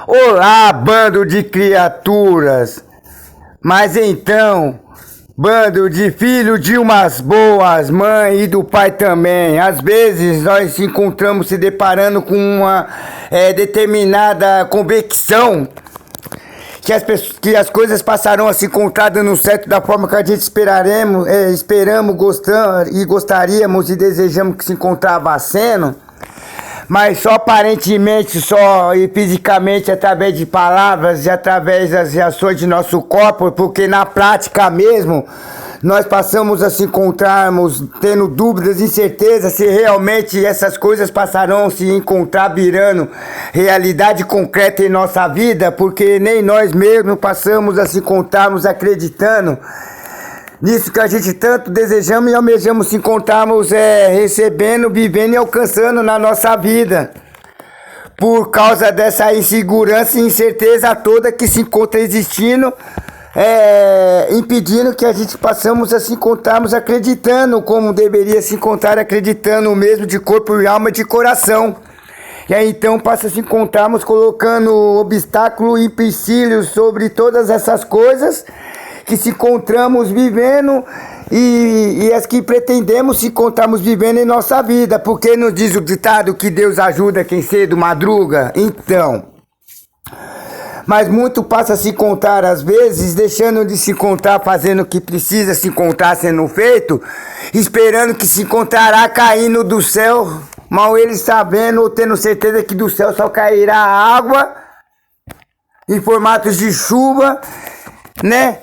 Olá, bando de criaturas! Mas então, bando de filho de umas boas mães e do pai também. Às vezes nós se encontramos se deparando com uma determinada convicção que as coisas passarão a se encontrar dando certo da forma que a gente esperamos, gostamos e gostaríamos e desejamos que se encontrava sendo. Mas só aparentemente, só e fisicamente, através de palavras e através das reações de nosso corpo, porque na prática mesmo, nós passamos a se encontrarmos tendo dúvidas, incertezas se realmente essas coisas passarão a se encontrar virando realidade concreta em nossa vida, porque nem nós mesmos passamos a se encontrarmos acreditando nisso que a gente tanto desejamos e almejamos se encontrarmos recebendo, vivendo e alcançando na nossa vida. Por causa dessa insegurança e incerteza toda que se encontra existindo, impedindo que a gente passamos a se encontrarmos acreditando como deveria se encontrar acreditando mesmo de corpo e alma e de coração. E aí então passa a se encontrarmos colocando obstáculo e empecilhos sobre todas essas coisas que se encontramos vivendo e as que pretendemos se encontrarmos vivendo em nossa vida. Porque nos diz o ditado que Deus ajuda quem cedo madruga? Então, mas muito passa a se encontrar às vezes, deixando de se encontrar, fazendo o que precisa se encontrar sendo feito, esperando que se encontrará caindo do céu, mal ele sabendo ou tendo certeza que do céu só cairá água em formatos de chuva, né?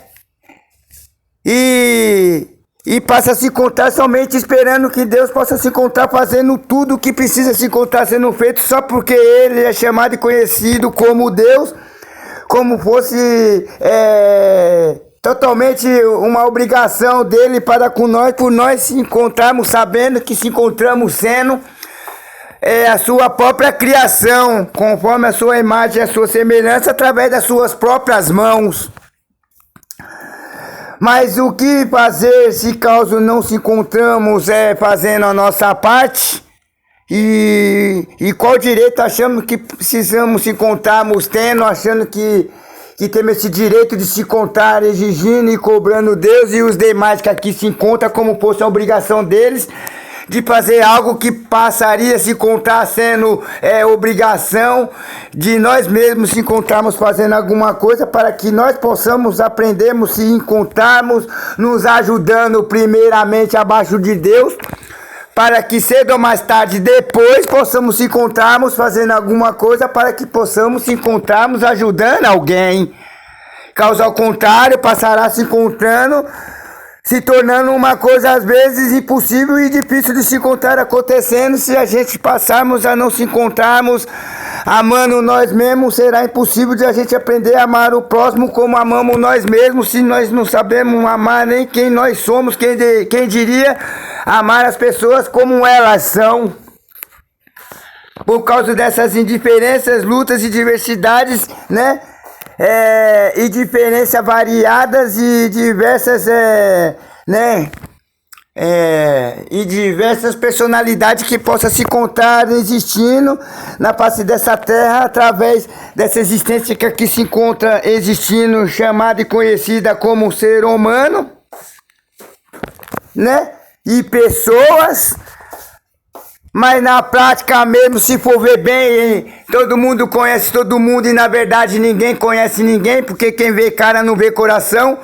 E passa a se encontrar somente esperando que Deus possa se encontrar fazendo tudo o que precisa se encontrar sendo feito, só porque Ele é chamado e conhecido como Deus, como fosse totalmente uma obrigação dele para com nós, por nós se encontrarmos sabendo que se encontramos sendo a sua própria criação, conforme a sua imagem e a sua semelhança, através das suas próprias mãos. Mas o que fazer se caso não se encontramos fazendo a nossa parte? E qual direito achamos que precisamos se encontrarmos tendo, achando que temos esse direito de se encontrar exigindo e cobrando Deus e os demais que aqui se encontram como fosse a obrigação deles de fazer algo que passaria a se encontrar sendo obrigação de nós mesmos se encontrarmos fazendo alguma coisa para que nós possamos aprendermos se encontrarmos nos ajudando primeiramente abaixo de Deus, para que cedo ou mais tarde depois possamos se encontrarmos fazendo alguma coisa para que possamos se encontrarmos ajudando alguém. Caso ao contrário, passará se encontrando, se tornando uma coisa às vezes impossível e difícil de se encontrar acontecendo. Se a gente passarmos a não se encontrarmos amando nós mesmos, será impossível de a gente aprender a amar o próximo como amamos nós mesmos, se nós não sabemos amar nem quem nós somos, quem diria amar as pessoas como elas são. Por causa dessas indiferenças, lutas e diversidades, né? E diferenças variadas e diversas, e diversas personalidades que possam se encontrar existindo na face dessa terra, através dessa existência que aqui se encontra existindo, chamada e conhecida como ser humano, né? E pessoas. Mas na prática mesmo, se for ver bem, todo mundo conhece todo mundo e na verdade ninguém conhece ninguém, porque quem vê cara não vê coração.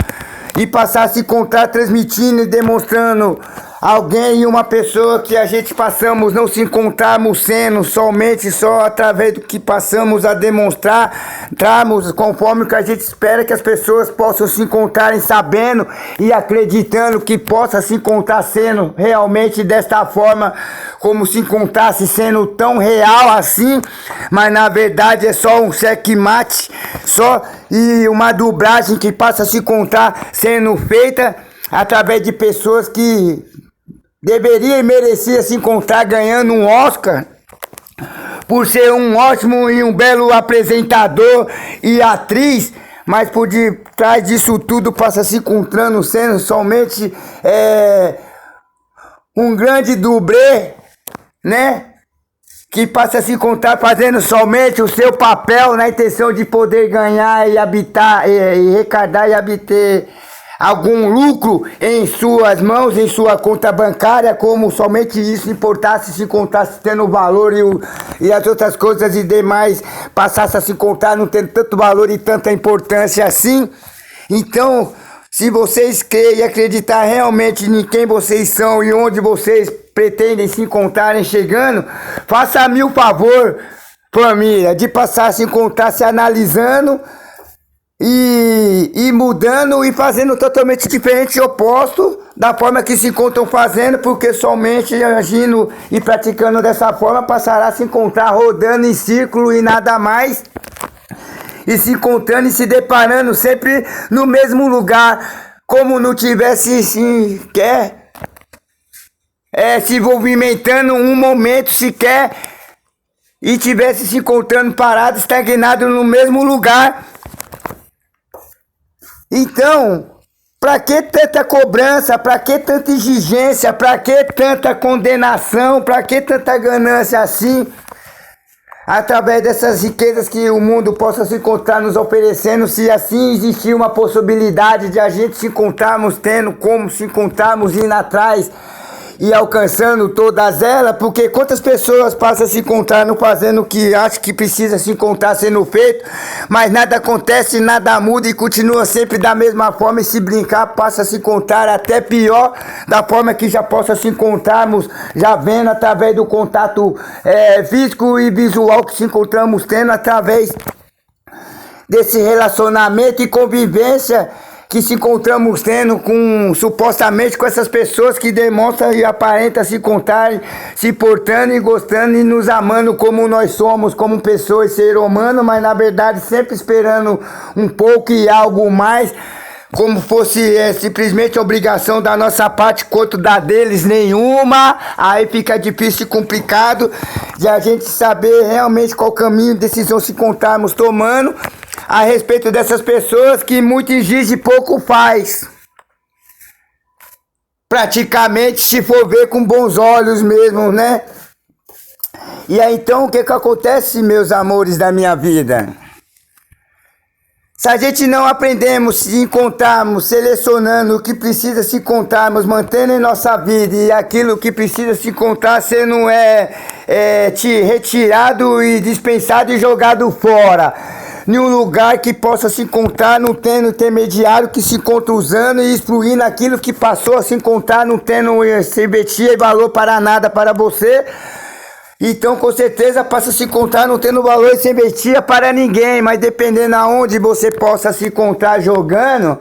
E passar a se encontrar transmitindo e demonstrando alguém e uma pessoa que a gente passamos não se encontrarmos sendo somente só através do que passamos a demonstrar, trarmos conforme o que a gente espera que as pessoas possam se encontrarem sabendo e acreditando que possa se encontrar sendo realmente desta forma, como se encontrasse sendo tão real assim, mas na verdade é só um checkmate, só e uma dublagem que passa a se encontrar sendo feita através de pessoas que deveria e merecia se encontrar ganhando um Oscar por ser um ótimo e um belo apresentador e atriz, mas por detrás disso tudo passa se encontrando sendo somente um grande dublê, né? que passa a se encontrar fazendo somente o seu papel na intenção de poder ganhar e habitar, e arrecadar e obter algum lucro em suas mãos, em sua conta bancária, como somente isso importasse, se encontrasse tendo valor e as outras coisas e demais passasse a se encontrar não tendo tanto valor e tanta importância assim. Então, se vocês crerem e acreditar realmente em quem vocês são e onde vocês pretendem se encontrarem chegando, faça-me o favor, família, de passar a se encontrar se analisando e mudando e fazendo totalmente diferente e oposto da forma que se encontram fazendo, porque somente agindo e praticando dessa forma passará a se encontrar rodando em círculo e nada mais, e se encontrando e se deparando sempre no mesmo lugar, como não tivesse sequer se movimentando um momento sequer e tivesse se encontrando parado, estagnado no mesmo lugar. Então, para que tanta cobrança, para que tanta exigência, para que tanta condenação, para que tanta ganância assim? Através dessas riquezas que o mundo possa se encontrar nos oferecendo, se assim existir uma possibilidade de a gente se encontrarmos tendo como se encontrarmos indo atrás e alcançando todas elas, porque quantas pessoas passam a se encontrar não fazendo o que acham que precisa se encontrar sendo feito, mas nada acontece, nada muda e continua sempre da mesma forma, e se brincar passa a se encontrar até pior da forma que já possa se encontrarmos, já vendo através do contato físico e visual que se encontramos tendo através desse relacionamento e convivência que se encontramos tendo supostamente com essas pessoas que demonstram e aparentam se encontrarem, se portando e gostando e nos amando como nós somos, como pessoas e ser humano, mas na verdade sempre esperando um pouco e algo mais, como fosse simplesmente obrigação da nossa parte, quanto da deles nenhuma. Aí fica difícil e complicado de a gente saber realmente qual caminho, decisão se encontrarmos tomando a respeito dessas pessoas que muito exige e pouco faz. Praticamente, se for ver com bons olhos mesmo, né? E aí então, o que acontece, meus amores da minha vida? Se a gente não aprendemos, se encontrarmos, selecionando o que precisa se encontrarmos, mantendo em nossa vida e aquilo que precisa se encontrar sendo retirado e dispensado e jogado fora, em um lugar que possa se encontrar, não tendo intermediário que se encontra usando e excluindo aquilo que passou a se encontrar, não tendo serventia e valor para nada para você. Então, com certeza, passa a se encontrar não tendo valor e serventia para ninguém, mas dependendo aonde você possa se encontrar jogando,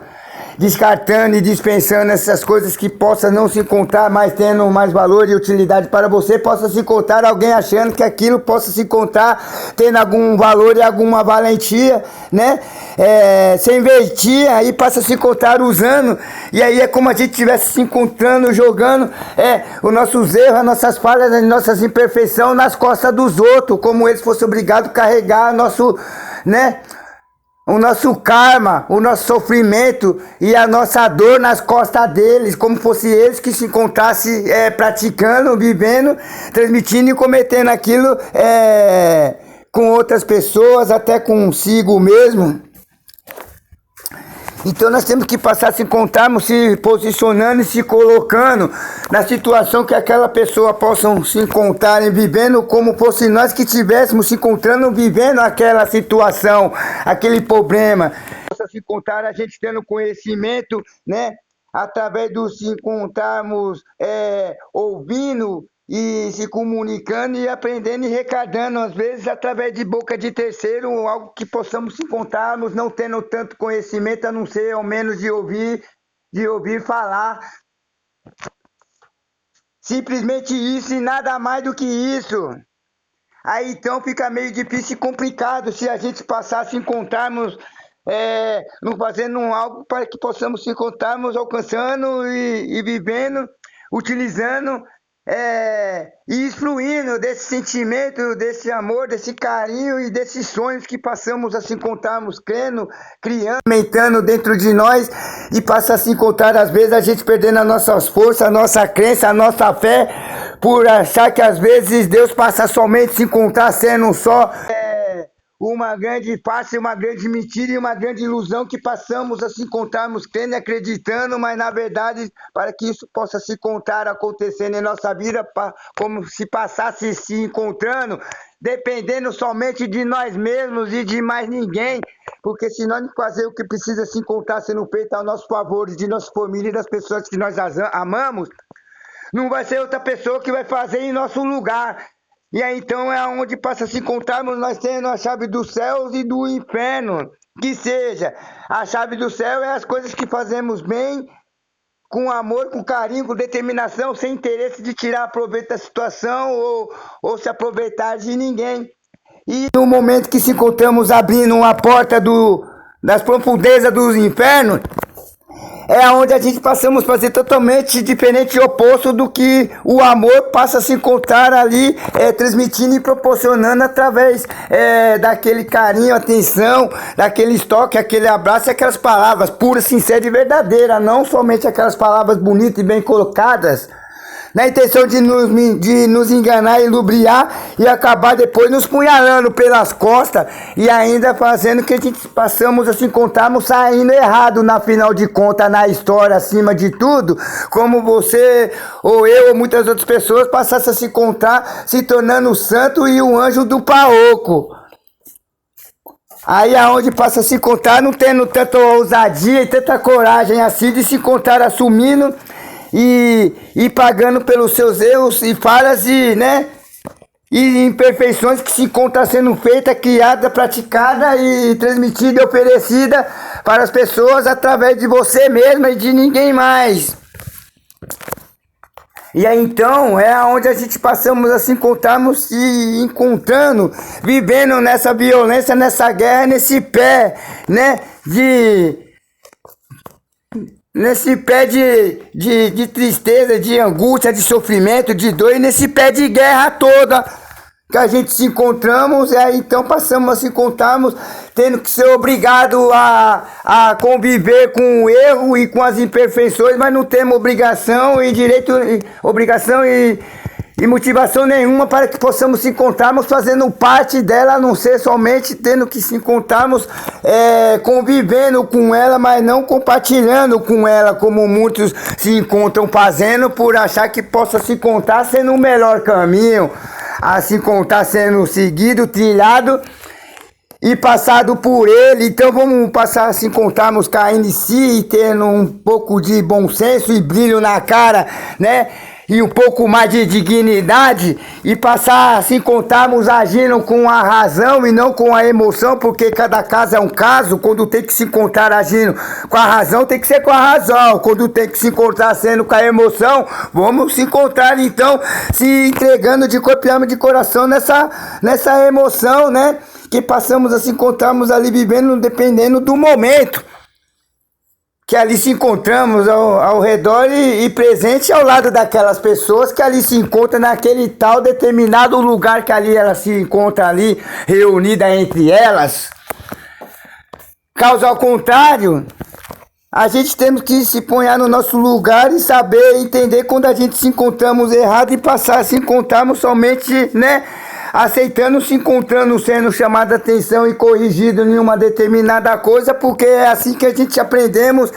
descartando e dispensando essas coisas que possa não se encontrar mais tendo mais valor e utilidade para você, possa se encontrar alguém achando que aquilo possa se encontrar tendo algum valor e alguma valentia, né? Se invertir, aí passa a se encontrar usando, e aí é como a gente estivesse se encontrando, jogando os nossos erros, as nossas falhas, as nossas imperfeições nas costas dos outros, como eles fossem obrigados a carregar nosso, né? O nosso karma, o nosso sofrimento e a nossa dor nas costas deles, como fosse eles que se encontrassem praticando, vivendo, transmitindo e cometendo aquilo com outras pessoas, até consigo mesmo. Então nós temos que passar a se encontrarmos, se posicionando e se colocando na situação que aquela pessoa possa se encontrar vivendo, como fosse nós que estivéssemos se encontrando vivendo aquela situação, aquele problema. Possa se encontrar a gente tendo conhecimento, né? Através do se encontrarmos ouvindo e se comunicando e aprendendo e recadando, às vezes através de boca de terceiro, algo que possamos se encontrarmos, não tendo tanto conhecimento, a não ser ao menos de ouvir falar. Simplesmente isso e nada mais do que isso. Aí então fica meio difícil e complicado se a gente passar a se encontrarmos fazendo algo para que possamos se encontrarmos alcançando e vivendo, utilizando e excluindo desse sentimento, desse amor, desse carinho e desses sonhos que passamos a se encontrarmos crendo, criando, aumentando dentro de nós, e passa a se encontrar às vezes a gente perdendo as nossas forças, a nossa crença, a nossa fé, por achar que às vezes Deus passa somente se encontrar sendo só uma grande farsa, uma grande mentira e uma grande ilusão que passamos a se encontrarmos crendo e acreditando, mas na verdade, para que isso possa se encontrar acontecendo em nossa vida, como se passasse se encontrando, dependendo somente de nós mesmos e de mais ninguém, porque se nós não fazer o que precisa se encontrar sendo feito ao nosso favor, de nossa família e das pessoas que nós amamos, não vai ser outra pessoa que vai fazer em nosso lugar. E aí então é onde passa a se encontrarmos nós tendo a chave dos céus e do inferno. Que seja, a chave do céu é as coisas que fazemos bem, com amor, com carinho, com determinação, sem interesse de tirar proveito da situação ou se aproveitar de ninguém. E no momento que se encontramos abrindo uma porta das profundezas dos infernos, é onde a gente passamos a fazer totalmente diferente e oposto do que o amor passa a se encontrar ali, transmitindo e proporcionando através daquele carinho, atenção, daquele estoque, aquele abraço e aquelas palavras puras, sinceras e verdadeiras, não somente aquelas palavras bonitas e bem colocadas, na intenção de nos enganar e lubriar e acabar depois nos punhalando pelas costas e ainda fazendo que a gente passamos a se encontrarmos saindo errado na final de contas na história acima de tudo, como você ou eu ou muitas outras pessoas passassem a se encontrar se tornando o santo e o anjo do paoco. Aí aonde passa a se encontrar não tendo tanta ousadia e tanta coragem assim de se encontrar assumindo e pagando pelos seus erros e falhas e imperfeições que se encontra sendo feita, criada, praticada e transmitida e oferecida para as pessoas através de você mesma e de ninguém mais. E aí então é onde a gente passamos a se encontrarmos se encontrando, vivendo nessa violência, nessa guerra, nesse pé, nesse pé de tristeza, de angústia, de sofrimento, de dor, e nesse pé de guerra toda que a gente se encontramos, e aí então passamos a se encontrarmos tendo que ser obrigado a conviver com o erro e com as imperfeições, mas não temos obrigação e direito, obrigação e motivação nenhuma para que possamos se encontrarmos fazendo parte dela, a não ser somente tendo que se encontrarmos convivendo com ela, mas não compartilhando com ela, como muitos se encontram fazendo por achar que possa se encontrar sendo o melhor caminho, a se encontrar sendo seguido, trilhado e passado por ele. Então vamos passar a se encontrarmos caindo em si e tendo um pouco de bom senso e brilho na cara, e um pouco mais de dignidade e passar a se encontrarmos agindo com a razão e não com a emoção, porque cada caso é um caso. Quando tem que se encontrar agindo com a razão, tem que ser com a razão. Quando tem que se encontrar sendo com a emoção, vamos se encontrar então se entregando de corpo e alma, de coração nessa emoção, que passamos a se encontrarmos ali vivendo dependendo do momento que ali se encontramos ao redor e presente ao lado daquelas pessoas que ali se encontram naquele tal determinado lugar que ali elas se encontram ali reunida entre elas. Caso ao contrário, a gente temos que se pôr no nosso lugar e saber entender quando a gente se encontramos errado e passar a se encontrarmos somente, aceitando, se encontrando, sendo chamado a atenção e corrigido em uma determinada coisa, porque é assim que a gente aprendemos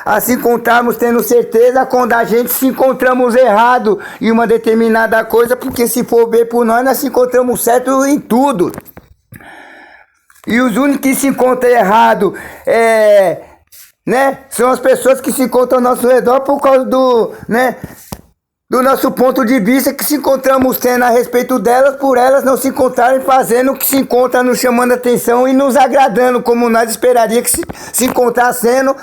a se encontrarmos tendo certeza quando a gente se encontramos errado em uma determinada coisa, porque se for ver por nós se encontramos certo em tudo. E os únicos que se encontram errado são as pessoas que se encontram ao nosso redor por causa do nosso ponto de vista que se encontramos tendo a respeito delas, por elas não se encontrarem fazendo o que se encontra nos chamando a atenção e nos agradando, como nós esperaríamos que se encontrar sendo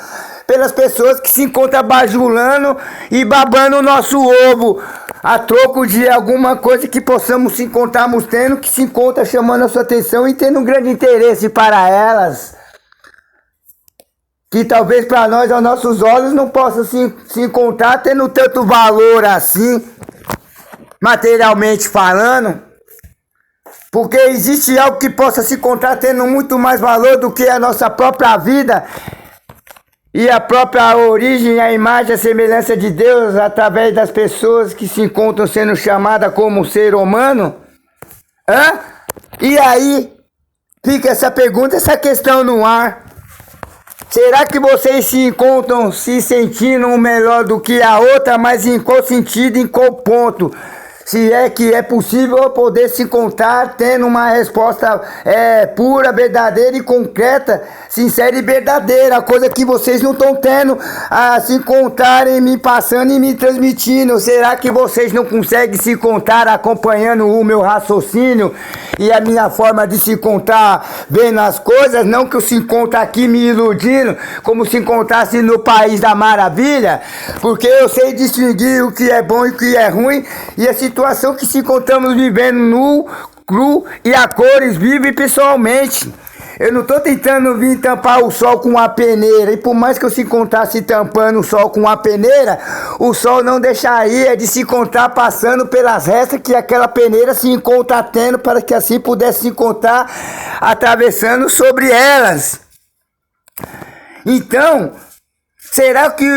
pelas pessoas que se encontram bajulando e babando o nosso ovo, a troco de alguma coisa que possamos se encontrarmos tendo, que se encontra chamando a sua atenção e tendo um grande interesse para elas, que talvez para nós, aos nossos olhos, não possa se encontrar tendo tanto valor assim, materialmente falando, porque existe algo que possa se encontrar tendo muito mais valor do que a nossa própria vida, e a própria origem, a imagem, a semelhança de Deus através das pessoas que se encontram sendo chamadas como ser humano? Hã? E aí fica essa pergunta, essa questão no ar. Será que vocês se encontram se sentindo um melhor do que a outra, mas em qual sentido, em qual ponto? Se é que é possível poder se encontrar tendo uma resposta pura, verdadeira e concreta, sincera e verdadeira, coisa que vocês não estão tendo a se encontrarem, me passando e me transmitindo. Será que vocês não conseguem se encontrar acompanhando o meu raciocínio e a minha forma de se encontrar vendo as coisas? Não que eu se encontre aqui me iludindo, como se encontrasse no país da maravilha, porque eu sei distinguir o que é bom e o que é ruim, e a situação que se encontramos vivendo nu, cru e a cores vive pessoalmente. Eu não estou tentando vir tampar o sol com uma peneira, e por mais que eu se encontrasse tampando o sol com uma peneira, o sol não deixaria de se encontrar passando pelas restas que aquela peneira se encontra tendo, para que assim pudesse se encontrar atravessando sobre elas. Então, será que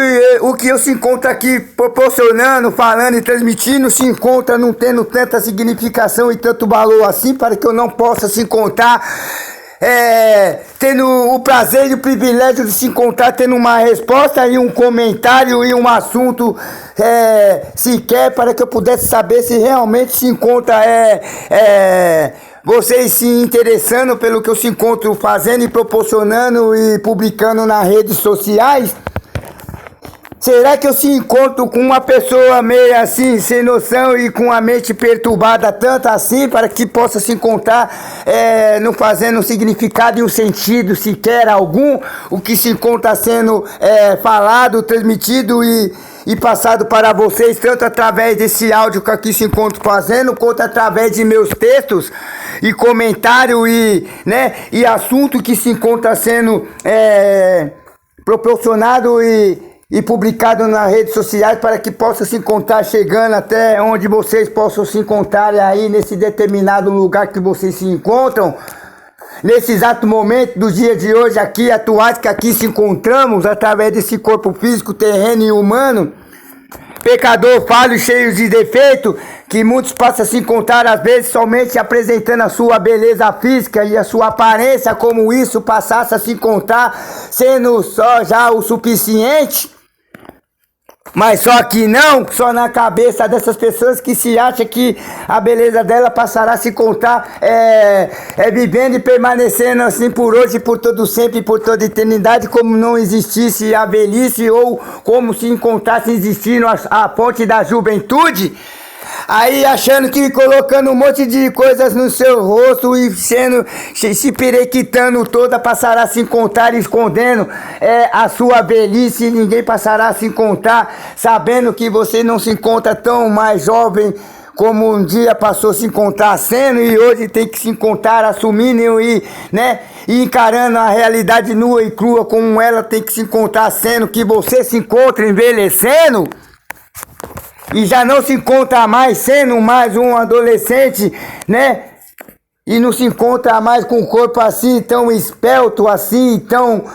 o que eu se encontro aqui proporcionando, falando e transmitindo se encontra não tendo tanta significação e tanto valor assim, para que eu não possa se encontrar tendo o prazer e o privilégio de se encontrar, tendo uma resposta e um comentário e um assunto sequer, para que eu pudesse saber se realmente se encontra vocês se interessando pelo que eu se encontro fazendo e proporcionando e publicando nas redes sociais? Será que eu se encontro com uma pessoa meio assim, sem noção e com a mente perturbada tanto assim, para que possa se encontrar não fazendo um significado e um sentido sequer algum, o que se encontra sendo falado, transmitido e passado para vocês, tanto através desse áudio que aqui se encontro fazendo, quanto através de meus textos e comentário e assunto que se encontra sendo proporcionado e publicado nas redes sociais, para que possa se encontrar chegando até onde vocês possam se encontrar aí nesse determinado lugar que vocês se encontram. Nesse exato momento do dia de hoje aqui, atuais, que aqui se encontramos através desse corpo físico, terreno e humano, pecador, falho e cheio de defeito, que muitos passam a se encontrar às vezes somente apresentando a sua beleza física e a sua aparência, como isso passasse a se encontrar sendo só já o suficiente. Mas só que não, só na cabeça dessas pessoas que se acha que a beleza dela passará a se contar vivendo e permanecendo assim por hoje, por todo sempre, por toda eternidade, como não existisse a velhice, ou como se encontrasse existindo a fonte da juventude. Aí achando que colocando um monte de coisas no seu rosto e se perequitando toda, passará a se encontrar escondendo a sua velhice, e ninguém passará a se encontrar sabendo que você não se encontra tão mais jovem como um dia passou a se encontrar sendo, e hoje tem que se encontrar assumindo e encarando a realidade nua e crua como ela tem que se encontrar sendo, que você se encontra envelhecendo. E já não se encontra mais sendo mais um adolescente, E não se encontra mais com o corpo assim, tão espelto assim, tão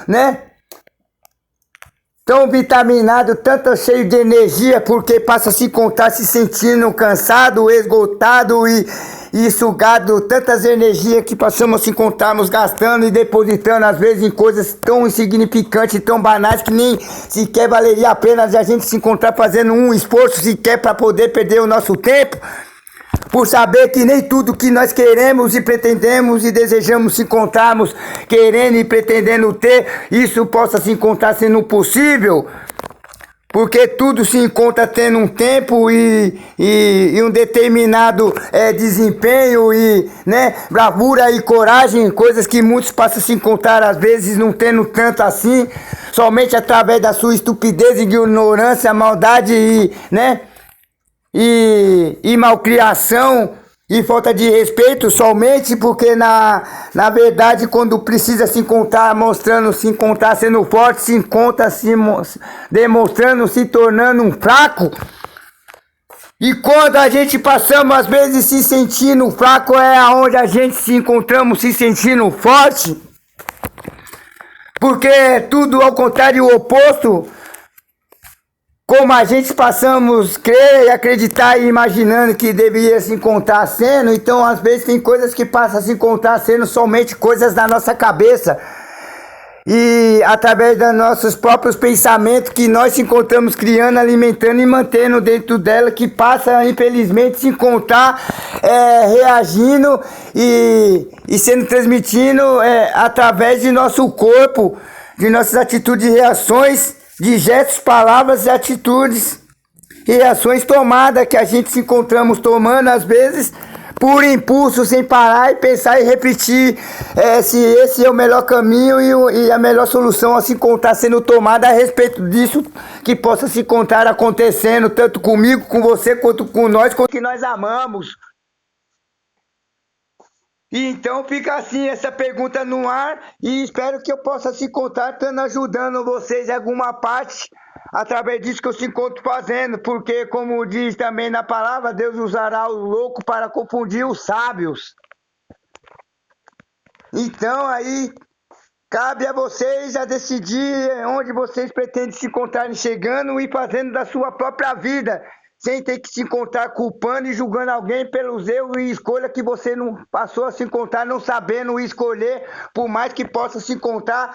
vitaminado, tanto cheio de energia, porque passa a se encontrar se sentindo cansado, esgotado e sugado, tantas energias que passamos a se encontrarmos gastando e depositando às vezes em coisas tão insignificantes, tão banais, que nem sequer valeria a pena a gente se encontrar fazendo um esforço sequer para poder perder o nosso tempo, por saber que nem tudo que nós queremos e pretendemos e desejamos se encontrarmos querendo e pretendendo ter, isso possa se encontrar sendo possível. Porque tudo se encontra tendo um tempo e um determinado desempenho e bravura e coragem, coisas que muitos passam a se encontrar às vezes não tendo tanto assim, somente através da sua estupidez, ignorância, maldade e malcriação e falta de respeito, somente porque na verdade, quando precisa se encontrar mostrando, se encontrar sendo forte, se encontra se demonstrando, se tornando um fraco. E quando a gente passamos às vezes se sentindo fraco, é aonde a gente se encontramos se sentindo forte. Porque tudo ao contrário e o oposto, como a gente passamos a crer e acreditar e imaginando que deveria se encontrar sendo, então às vezes tem coisas que passam a se encontrar sendo somente coisas da nossa cabeça. E através dos nossos próprios pensamentos que nós se encontramos criando, alimentando e mantendo dentro dela, que passa infelizmente se encontrar reagindo e sendo transmitindo através de nosso corpo, de nossas atitudes e reações, de gestos, palavras e atitudes e reações tomadas que a gente se encontramos tomando às vezes por impulso, sem parar e pensar e repetir se esse é o melhor caminho e a melhor solução a se encontrar sendo tomada a respeito disso que possa se encontrar acontecendo, tanto comigo, com você, quanto com nós, quanto que nós amamos. E então fica assim essa pergunta no ar e espero que eu possa se encontrar estando ajudando vocês em alguma parte através disso que eu se encontro fazendo, porque como diz também na palavra, Deus usará o louco para confundir os sábios. Então aí cabe a vocês a decidir onde vocês pretendem se encontrar chegando e fazendo da sua própria vida, sem ter que se encontrar culpando e julgando alguém pelos erros e escolha que você não passou a se encontrar, não sabendo escolher, por mais que possa se encontrar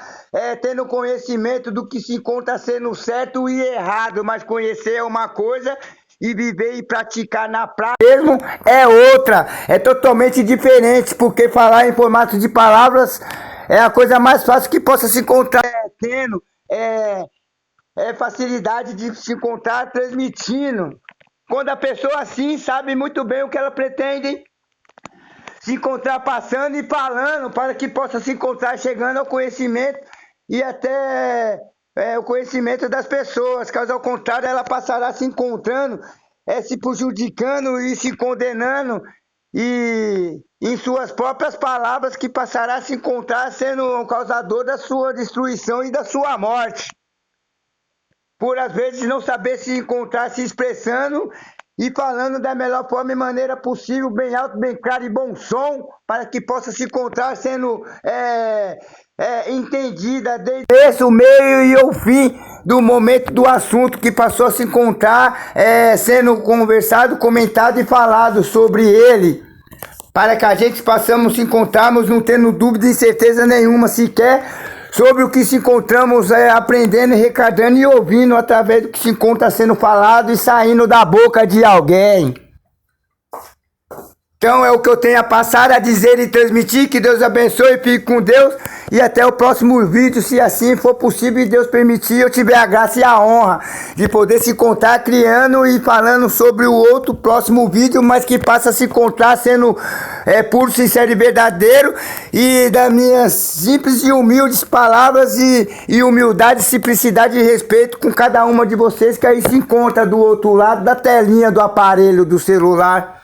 tendo conhecimento do que se encontra sendo certo e errado, mas conhecer é uma coisa e viver e praticar na prática mesmo é outra, é totalmente diferente, porque falar em formato de palavras é a coisa mais fácil que possa se encontrar tendo facilidade de se encontrar transmitindo. Quando a pessoa assim sabe muito bem o que ela pretende se encontrar passando e falando, para que possa se encontrar chegando ao conhecimento e até o conhecimento das pessoas. Caso ao contrário, ela passará se encontrando, se prejudicando e se condenando, e em suas próprias palavras que passará a se encontrar sendo o causador da sua destruição e da sua morte. Por às vezes não saber se encontrar se expressando e falando da melhor forma e maneira possível, bem alto, bem claro e bom som, para que possa se encontrar sendo entendida desde o meio e o fim do momento do assunto que passou a se encontrar sendo conversado, comentado e falado sobre ele, para que a gente possamos se encontrarmos não tendo dúvida e certeza nenhuma sequer sobre o que se encontramos aprendendo, recadando e ouvindo através do que se encontra sendo falado e saindo da boca de alguém. Então é o que eu tenho a passar, a dizer e transmitir. Que Deus abençoe, fique com Deus e até o próximo vídeo, se assim for possível e Deus permitir, eu tiver a graça e a honra de poder se encontrar criando e falando sobre o outro próximo vídeo, mas que passa a se encontrar sendo puro, sincero e verdadeiro, e das minhas simples e humildes palavras e humildade, simplicidade e respeito com cada uma de vocês que aí se encontra do outro lado da telinha do aparelho do celular.